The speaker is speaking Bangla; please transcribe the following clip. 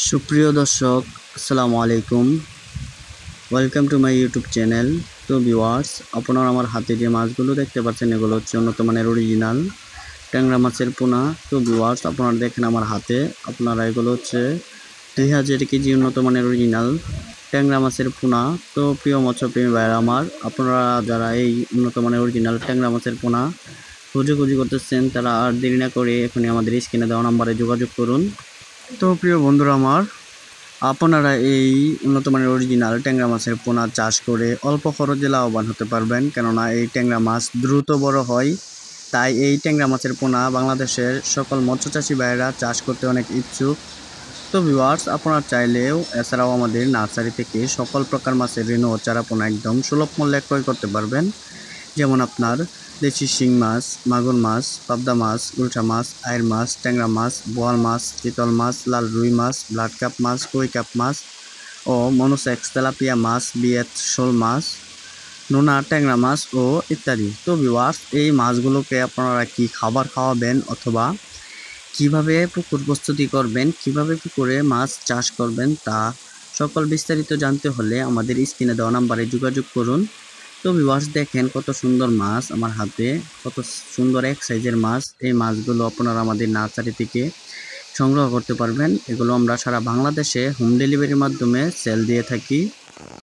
সুপ্রিয় দর্শক, আসসালামু আলাইকুম। Welcome to my YouTube channel. তো ভিউয়ার্স, আপনারা আমার হাতে যে মাছগুলো দেখতে পাচ্ছেন এগুলো হচ্ছে উন্নত মানের অরিজিনাল ট্যাংরা মাছের পোনা। তো ভিউয়ার্স, আপনারা দেখেন আমার হাতে, আপনারা এগুলো হচ্ছে 2000 কেজি উন্নত মানের অরিজিনাল ট্যাংরা মাছের পোনা। তো প্রিয় মৎস্যপ্রেমী ভাইরা আমার, আপনারা যারা এই উন্নত মানের অরিজিনাল ট্যাংরা মাছের পোনা খুঁজি করতেছেন তারা আর দেরি না করে এখনই আমাদের স্ক্রিনে দেওয়া নাম্বারে যোগাযোগ করুন। তো প্রিয় বন্ধুরা আমার, আপনারা এই উন্নত মানের অরিজিনাল ট্যাংরা মাছের পোনা চাষ করে অল্প খরচে লাভবান হতে পারবেন, কেননা এই ট্যাংরা মাছ দ্রুত বড় হয়। তাই এই ট্যাংরা মাছের পোনা বাংলাদেশের সকল মৎস্যচাষী ভাইয়েরা চাষ করতে অনেক ইচ্ছুক। তো ভিউয়ার্স, আপনারা চাইলেও এছাড়াও আমাদের নার্সারি থেকে সকল প্রকার মাছের রেণু ও চারা পোনা একদম সুলভ মূল্যে ক্রয় করতে পারবেন। যেমন আপনার দেশি শিং মাছ, মাগুর মাছ, পাবদা মাছ, গুলশা মাছ, আইড় মাছ, ট্যাংরা মাছ, বোয়াল মাছ, চিতল মাছ, লাল রুই মাছ, ব্লাড কাপ মাছ, কই কাপ মাছ ও মনোসেক্স তেলাপিয়া মাছ, বিয়েত শোল মাছ, নোনা ট্যাংরা মাছ ও ইত্যাদি। তো ভিউয়ার্স, এই মাছগুলোকে আপনারা কি খাবার খাওয়াবেন অথবা কিভাবে পুকুর প্রস্তুতি করবেন, কিভাবে পুকুরে মাছ চাষ করবেন, তা সকল বিস্তারিত জানতে হলে আমাদের স্ক্রিনে দেওয়া নাম্বারে যোগাযোগ করুন। তো ভিউয়ার্স, দেখেন কত সুন্দর মাছ আমার হাতে, কত সুন্দর এক সাইজের মাছ। এই মাছগুলো আপনারা আমাদের নার্সারি থেকে সংগ্রহ করতে পারবেন। এগুলো আমরা সারা বাংলাদেশে হোম ডেলিভারির মাধ্যমে সেল দিয়ে থাকি।